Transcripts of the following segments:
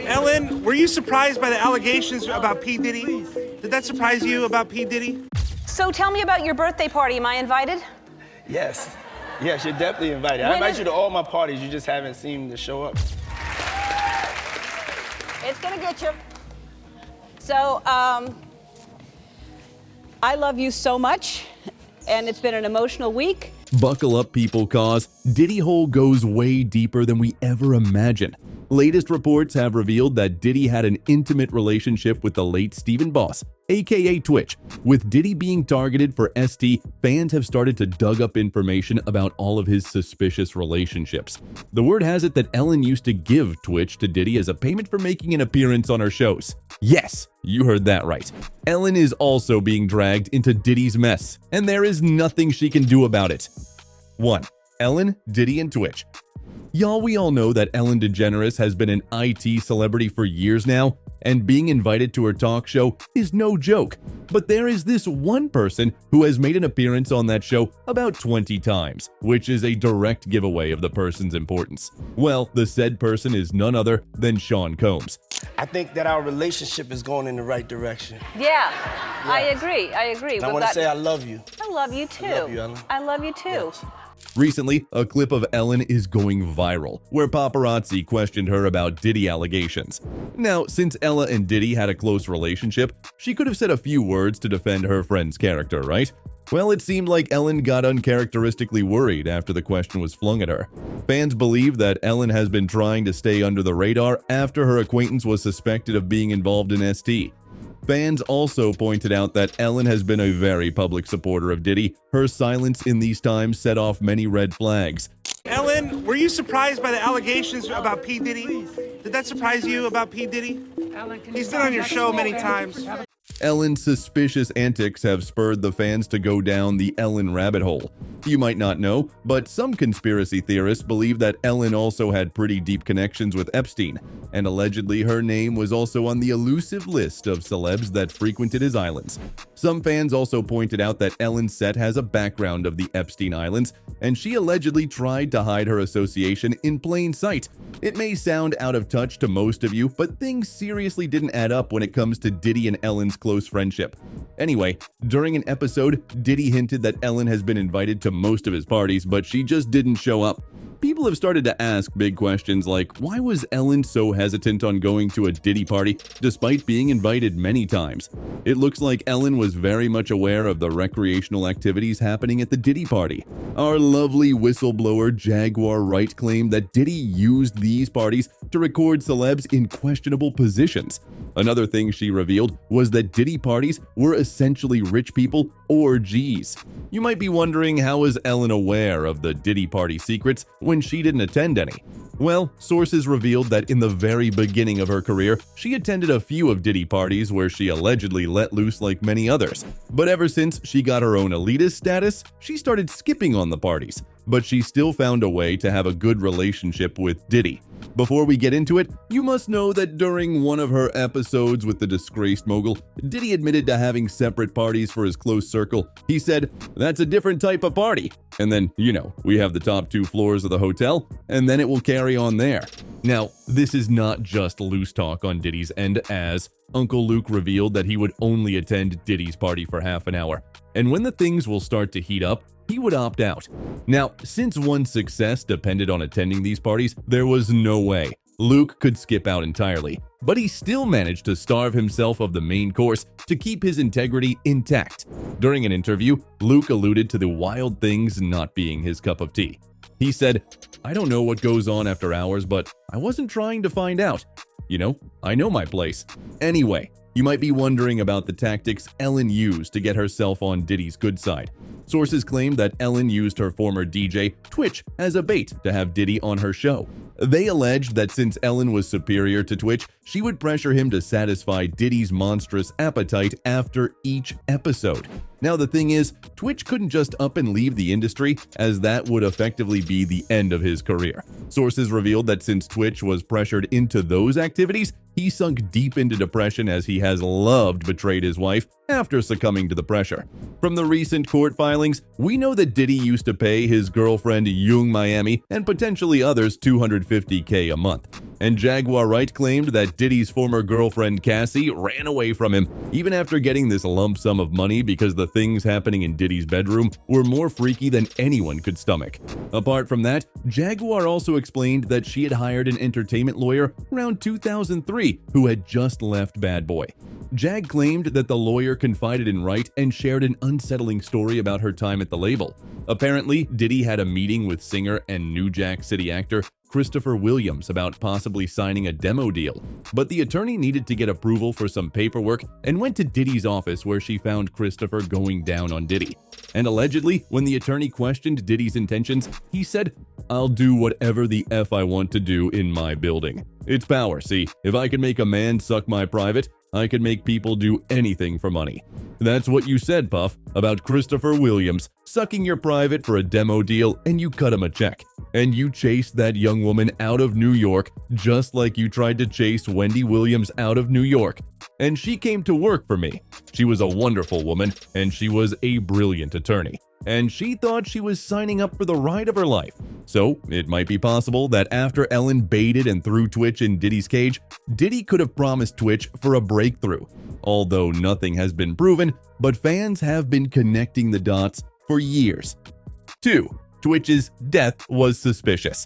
Ellen, were you surprised by the allegations about P. Diddy? Did that surprise you about P. Diddy? So tell me about your birthday party. Am I invited? Yes. Yes, you're definitely invited. I invite you to all my parties. You just haven't seemed to show up. It's gonna get you. So, I love you so much, and it's been an emotional week. Buckle up, people, cause Diddy hole goes way deeper than we ever imagined. Latest reports have revealed that Diddy had an intimate relationship with the late Stephen Boss, aka Twitch. With Diddy being targeted for ST, fans have started to dug up information about all of his suspicious relationships. The word has it that Ellen used to give Twitch to Diddy as a payment for making an appearance on her shows. Yes, you heard that right. Ellen is also being dragged into Diddy's mess, and there is nothing she can do about it. 1. Ellen, Diddy, and Twitch. Y'all, we all know that Ellen DeGeneres has been an IT celebrity for years now, and being invited to her talk show is no joke. But there is this one person who has made an appearance on that show about 20 times, which is a direct giveaway of the person's importance. Well, the said person is none other than Sean Combs. I think that our relationship is going in the right direction. Yeah, I agree. And I want to say I love you. I love you too. I love you, Ellen. I love you too. Yes. Recently, a clip of Ellen is going viral, where paparazzi questioned her about Diddy allegations. Now, since Ella and Diddy had a close relationship, she could have said a few words to defend her friend's character, right? Well, it seemed like Ellen got uncharacteristically worried after the question was flung at her. Fans believe that Ellen has been trying to stay under the radar after her acquaintance was suspected of being involved in ST. Fans also pointed out that Ellen has been a very public supporter of Diddy. Her silence in these times set off many red flags. Ellen, were you surprised by the allegations about P. Diddy? Did that surprise you about P. Diddy? He's been on your show many times. Ellen's suspicious antics have spurred the fans to go down the Ellen rabbit hole. You might not know, but some conspiracy theorists believe that Ellen also had pretty deep connections with Epstein, and allegedly her name was also on the elusive list of celebs that frequented his islands. Some fans also pointed out that Ellen's set has a background of the Epstein Islands, and she allegedly tried to hide her association in plain sight. It may sound out of touch to most of you, but things seriously didn't add up when it comes to Diddy and Ellen's close friendship. Anyway, during an episode, Diddy hinted that Ellen has been invited to most of his parties, but she just didn't show up. People have started to ask big questions like, why was Ellen so hesitant on going to a Diddy party despite being invited many times? It looks like Ellen was very much aware of the recreational activities happening at the Diddy party. Our lovely whistleblower Jaguar Wright claimed that Diddy used these parties to record celebs in questionable positions. Another thing she revealed was that Diddy parties were essentially rich people orgies. You might be wondering, how is Ellen aware of the Diddy party secrets when she didn't attend any? Well, sources revealed that in the very beginning of her career, she attended a few of Diddy parties where she allegedly let loose like many others. But ever since she got her own elitist status, she started skipping on the parties. But she still found a way to have a good relationship with Diddy. Before we get into it, you must know that during one of her episodes with the disgraced mogul, Diddy admitted to having separate parties for his close circle. He said, "That's a different type of party." And then, we have the top 2 floors of the hotel, and then it will carry on there. Now, this is not just loose talk on Diddy's end, as Uncle Luke revealed that he would only attend Diddy's party for half an hour. And when the things will start to heat up, he would opt out. Now, since one's success depended on attending these parties, there was no way Luke could skip out entirely. But he still managed to starve himself of the main course to keep his integrity intact. During an interview, Luke alluded to the wild things not being his cup of tea. He said, "I don't know what goes on after hours, but I wasn't trying to find out. I know my place." Anyway, you might be wondering about the tactics Ellen used to get herself on Diddy's good side. Sources claim that Ellen used her former DJ, Twitch, as a bait to have Diddy on her show. They alleged that since Ellen was superior to Twitch, she would pressure him to satisfy Diddy's monstrous appetite after each episode. Now the thing is, Twitch couldn't just up and leave the industry, as that would effectively be the end of his career. Sources revealed that since Twitch was pressured into those activities, he sunk deep into depression as he has loved betrayed his wife after succumbing to the pressure. From the recent court filings, we know that Diddy used to pay his girlfriend Young Miami and potentially others $250K a month. And Jaguar Wright claimed that Diddy's former girlfriend Cassie ran away from him, even after getting this lump sum of money because the things happening in Diddy's bedroom were more freaky than anyone could stomach. Apart from that, Jaguar also explained that she had hired an entertainment lawyer around 2003 who had just left Bad Boy. Jag claimed that the lawyer confided in Wright and shared an unsettling story about her time at the label. Apparently, Diddy had a meeting with singer and New Jack City actor Christopher Williams about possibly signing a demo deal, but the attorney needed to get approval for some paperwork and went to Diddy's office where she found Christopher going down on Diddy. And allegedly, when the attorney questioned Diddy's intentions, he said, "I'll do whatever the F I want to do in my building. It's power, see? If I can make a man suck my private, I can make people do anything for money." That's what you said, Puff, about Christopher Williams sucking your private for a demo deal, and you cut him a check. And you chased that young woman out of New York just like you tried to chase Wendy Williams out of New York. And she came to work for me. She was a wonderful woman, and she was a brilliant attorney. And she thought she was signing up for the ride of her life. So, it might be possible that after Ellen baited and threw Twitch in Diddy's cage, Diddy could have promised Twitch for a breakthrough. Although nothing has been proven, but fans have been connecting the dots for years. 2. Twitch's death was suspicious.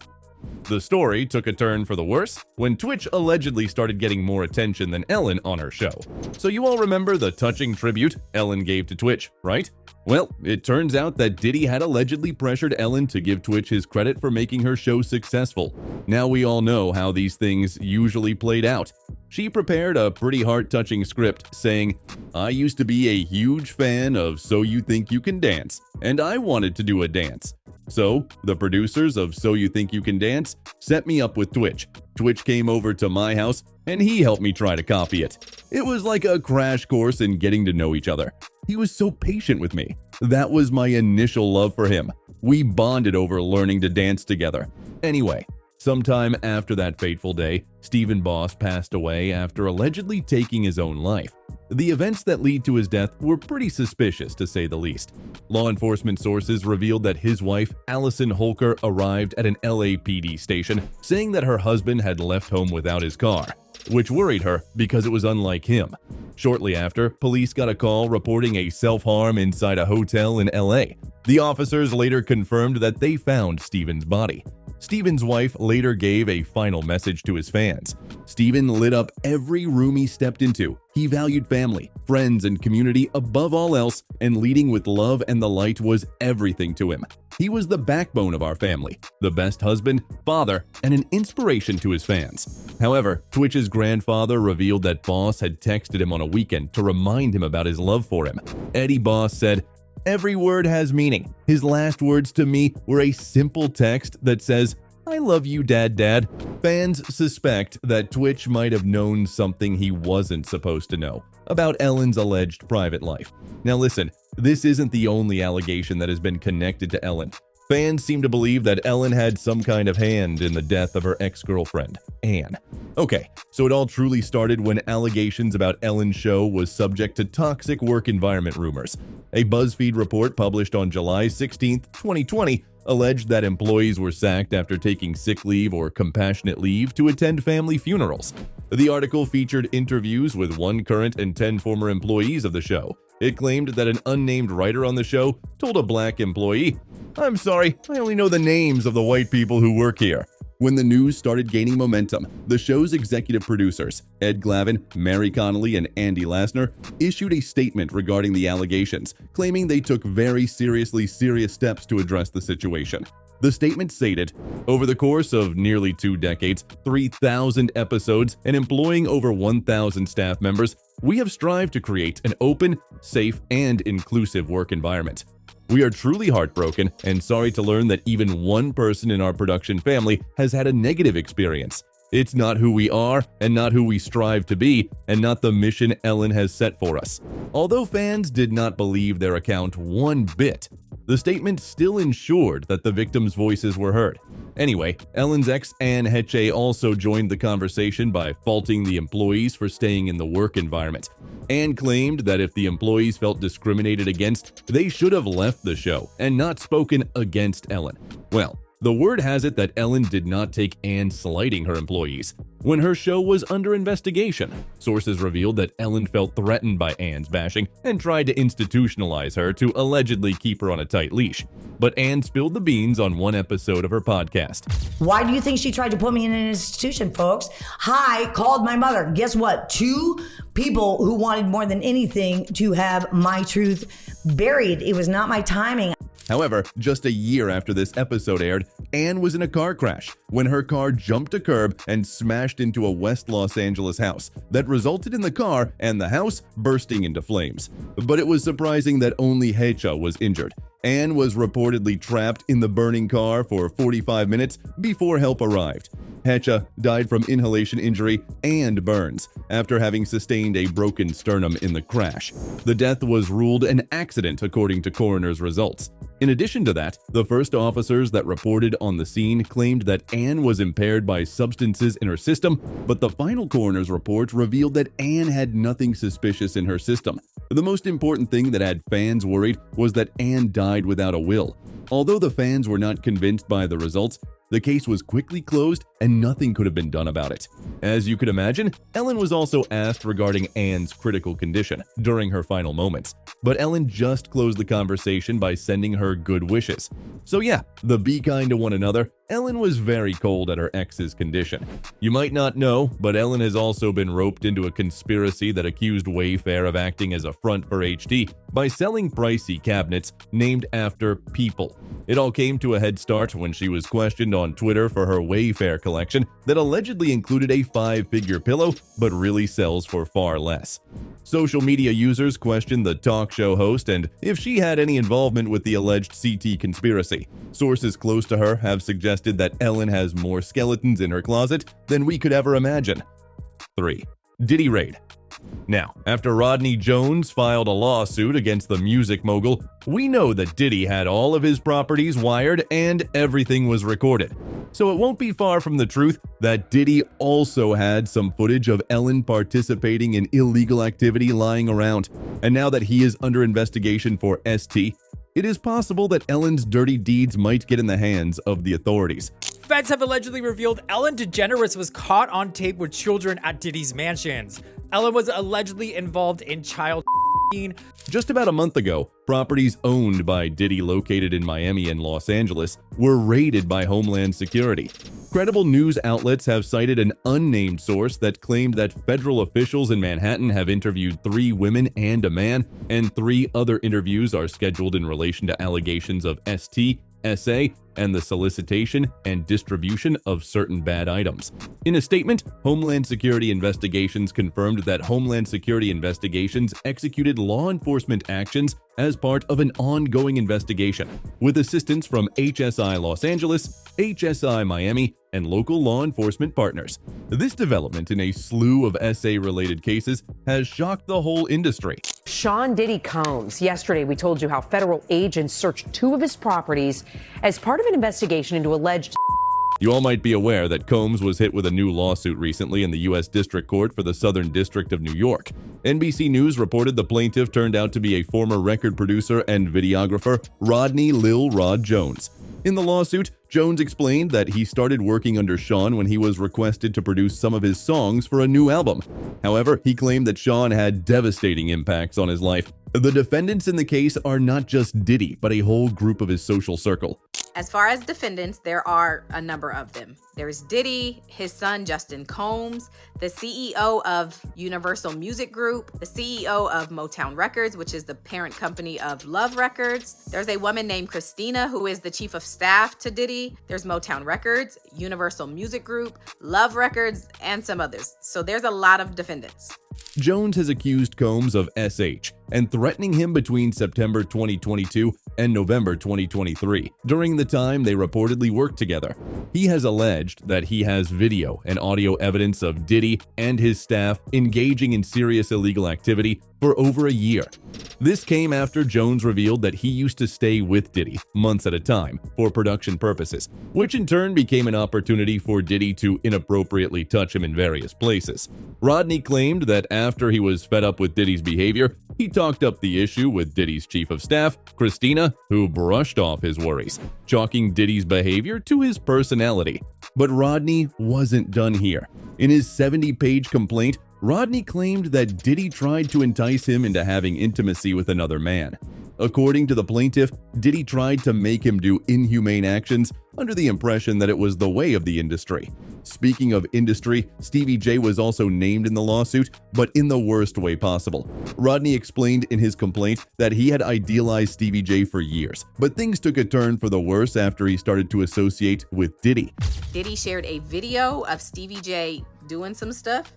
The story took a turn for the worse when Twitch allegedly started getting more attention than Ellen on her show. So you all remember the touching tribute Ellen gave to Twitch, right? Well, it turns out that Diddy had allegedly pressured Ellen to give Twitch his credit for making her show successful. Now we all know how these things usually played out. She prepared a pretty heart-touching script saying, "I used to be a huge fan of So You Think You Can Dance, and I wanted to do a dance. So, the producers of So You Think You Can Dance set me up with Twitch. Twitch came over to my house, and he helped me try to copy it. It was like a crash course in getting to know each other. He was so patient with me. That was my initial love for him. We bonded over learning to dance together. Anyway, sometime after that fateful day, Stephen Boss passed away after allegedly taking his own life. The events that lead to his death were pretty suspicious, to say the least. Law enforcement sources revealed that his wife, Allison Holker, arrived at an LAPD station saying that her husband had left home without his car, which worried her because it was unlike him. Shortly after, police got a call reporting a self-harm inside a hotel in LA. The officers later confirmed that they found Stephen's body. Stephen's wife later gave a final message to his fans. Stephen lit up every room he stepped into. He valued family, friends, and community above all else, and leading with love and the light was everything to him. He was the backbone of our family, the best husband, father, and an inspiration to his fans. However, Twitch's grandfather revealed that Boss had texted him on a weekend to remind him about his love for him. Eddie Boss said, "Every word has meaning. His last words to me were a simple text that says, 'I love you, Dad.'" Fans suspect that Twitch might have known something he wasn't supposed to know about Ellen's alleged private life. Now listen, this isn't the only allegation that has been connected to Ellen. Fans seem to believe that Ellen had some kind of hand in the death of her ex-girlfriend, Anne. Okay, so it all truly started when allegations about Ellen's show was subject to toxic work environment rumors. A BuzzFeed report published on July 16, 2020, alleged that employees were sacked after taking sick leave or compassionate leave to attend family funerals. The article featured interviews with 1 current and 10 former employees of the show. It claimed that an unnamed writer on the show told a black employee, "I'm sorry, I only know the names of the white people who work here." When the news started gaining momentum, the show's executive producers, Ed Glavin, Mary Connolly, and Andy Lassner, issued a statement regarding the allegations, claiming they took very serious steps to address the situation. The statement stated, "Over the course of nearly 2 decades, 3,000 episodes, and employing over 1,000 staff members, we have strived to create an open, safe, and inclusive work environment. We are truly heartbroken and sorry to learn that even one person in our production family has had a negative experience. It's not who we are and not who we strive to be and not the mission Ellen has set for us. Although fans did not believe their account one bit, the statement still ensured that the victims' voices were heard. Anyway, Ellen's ex Anne Heche also joined the conversation by faulting the employees for staying in the work environment. Anne claimed that if the employees felt discriminated against, they should have left the show and not spoken against Ellen. Well, the word has it that Ellen did not take Anne slighting her employees. When her show was under investigation, sources revealed that Ellen felt threatened by Anne's bashing and tried to institutionalize her to allegedly keep her on a tight leash. But Anne spilled the beans on one episode of her podcast. Why do you think she tried to put me in an institution, folks? I called my mother. Guess what? 2 people who wanted more than anything to have my truth buried. It was not my timing. However, just a year after this episode aired, Anne was in a car crash when her car jumped a curb and smashed into a West Los Angeles house that resulted in the car and the house bursting into flames. But it was surprising that only Heche was injured. Anne was reportedly trapped in the burning car for 45 minutes before help arrived. Heche died from inhalation injury and burns after having sustained a broken sternum in the crash. The death was ruled an accident according to coroner's results. In addition to that, the first officers that reported on the scene claimed that Anne was impaired by substances in her system, but the final coroner's report revealed that Anne had nothing suspicious in her system. The most important thing that had fans worried was that Anne died without a will. Although the fans were not convinced by the results, the case was quickly closed and nothing could have been done about it. As you could imagine, Ellen was also asked regarding Anne's critical condition during her final moments, but Ellen just closed the conversation by sending her good wishes. So yeah, the be kind to one another, Ellen was very cold at her ex's condition. You might not know, but Ellen has also been roped into a conspiracy that accused Wayfair of acting as a front for HD by selling pricey cabinets named after people. It all came to a head start when she was questioned on Twitter for her Wayfair collection that allegedly included a 5-figure pillow but really sells for far less. Social media users questioned the talk show host and if she had any involvement with the alleged CT conspiracy. Sources close to her have suggested that Ellen has more skeletons in her closet than we could ever imagine. 3. Diddy raid. Now, after Rodney Jones filed a lawsuit against the music mogul, we know that Diddy had all of his properties wired and everything was recorded. So it won't be far from the truth that Diddy also had some footage of Ellen participating in illegal activity lying around. And now that he is under investigation for ST, it is possible that Ellen's dirty deeds might get in the hands of the authorities. Feds have allegedly revealed Ellen DeGeneres was caught on tape with children at Diddy's mansions. Ellen was allegedly involved in child Just about a month ago, properties owned by Diddy located in Miami and Los Angeles were raided by Homeland Security. Credible news outlets have cited an unnamed source that claimed that federal officials in Manhattan have interviewed 3 women and a man, and 3 other interviews are scheduled in relation to allegations of ST, SA, and the solicitation and distribution of certain bad items. In a statement, Homeland Security Investigations confirmed that Homeland Security Investigations executed law enforcement actions as part of an ongoing investigation, with assistance from HSI Los Angeles, HSI Miami, and local law enforcement partners. This development in a slew of SA-related cases has shocked the whole industry. Sean Diddy Combs. Yesterday, we told you how federal agents searched 2 of his properties as part of an investigation into alleged. You all might be aware that Combs was hit with a new lawsuit recently in the U.S. District Court for the Southern District of New York. NBC News reported the plaintiff turned out to be a former record producer and videographer, Rodney Lil Rod Jones. In the lawsuit, Jones explained that he started working under Sean when he was requested to produce some of his songs for a new album. However, he claimed that Sean had devastating impacts on his life. The defendants in the case are not just Diddy, but a whole group of his social circle. As far as defendants, there are a number of them. There's Diddy, his son Justin Combs, the CEO of Universal Music Group, the CEO of Motown Records, which is the parent company of Love Records. There's a woman named Christina, who is the chief of staff to Diddy. There's Motown Records, Universal Music Group, Love Records, and some others. So there's a lot of defendants. Jones has accused Combs of SH and threatening him between September 2022 and November 2023, during the time they reportedly worked together. He has alleged that he has video and audio evidence of Diddy and his staff engaging in serious illegal activity for over a year. This came after Jones revealed that he used to stay with Diddy months at a time for production purposes, which in turn became an opportunity for Diddy to inappropriately touch him in various places. Rodney claimed that after he was fed up with Diddy's behavior, he talked up the issue with Diddy's chief of staff, Christina, who brushed off his worries, chalking Diddy's behavior to his personality. But Rodney wasn't done here. In his 70-page complaint, Rodney claimed that Diddy tried to entice him into having intimacy with another man. According to the plaintiff, Diddy tried to make him do inhumane actions under the impression that it was the way of the industry. Speaking of industry, Stevie J was also named in the lawsuit, but in the worst way possible. Rodney explained in his complaint that he had idealized Stevie J for years, but things took a turn for the worse after he started to associate with Diddy. Diddy shared a video of Stevie J doing some stuff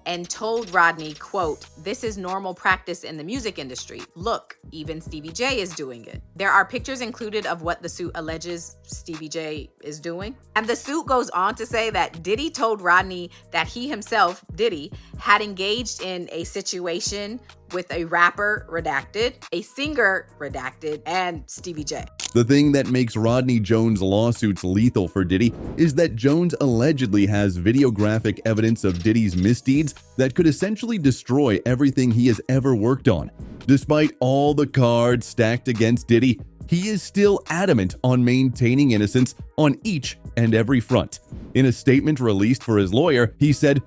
and told Rodney, quote, "This is normal practice in the music industry. Look, even Stevie J is doing it." There are pictures included of what the suit alleges Stevie J is doing. And the suit goes on to say that Diddy told Rodney that he himself, Diddy, had engaged in a situation with a rapper, redacted, a singer, redacted, and Stevie J. The thing that makes Rodney Jones' lawsuits lethal for Diddy is that Jones allegedly has videographic evidence of Diddy's misdeeds that could essentially destroy everything he has ever worked on. Despite all the cards stacked against Diddy, he is still adamant on maintaining innocence on each and every front. In a statement released for his lawyer, he said,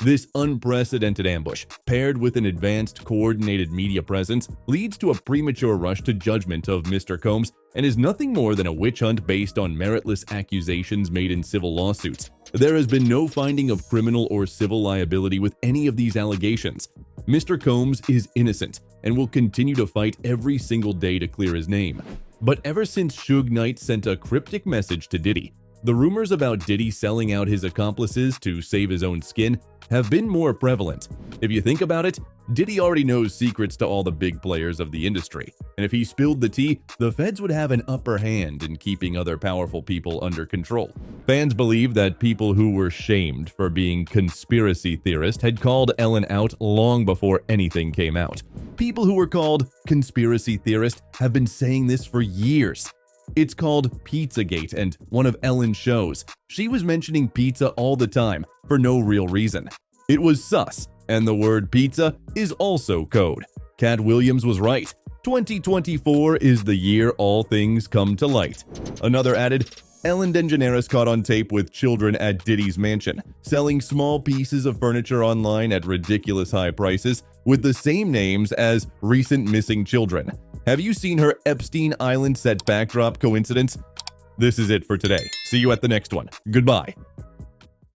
"This unprecedented ambush, paired with an advanced coordinated media presence, leads to a premature rush to judgment of Mr. Combs and is nothing more than a witch hunt based on meritless accusations made in civil lawsuits. There has been no finding of criminal or civil liability with any of these allegations. Mr. Combs is innocent and will continue to fight every single day to clear his name." But ever since Suge Knight sent a cryptic message to Diddy, the rumors about Diddy selling out his accomplices to save his own skin have been more prevalent. If you think about it, Diddy already knows secrets to all the big players of the industry, and if he spilled the tea, the feds would have an upper hand in keeping other powerful people under control. Fans believe that people who were shamed for being conspiracy theorists had called Ellen out long before anything came out. People who were called conspiracy theorists have been saying this for years. It's called Pizzagate, and one of Ellen's shows, she was mentioning pizza all the time for no real reason. It was sus, and the word pizza is also code. Cat Williams was right. 2024 is the year all things come to light. Another added, Ellen DeGeneres caught on tape with children at Diddy's mansion, selling small pieces of furniture online at ridiculous high prices with the same names as recent missing children. Have you seen her Epstein Island set backdrop coincidence? This is it for today. See you at the next one. Goodbye.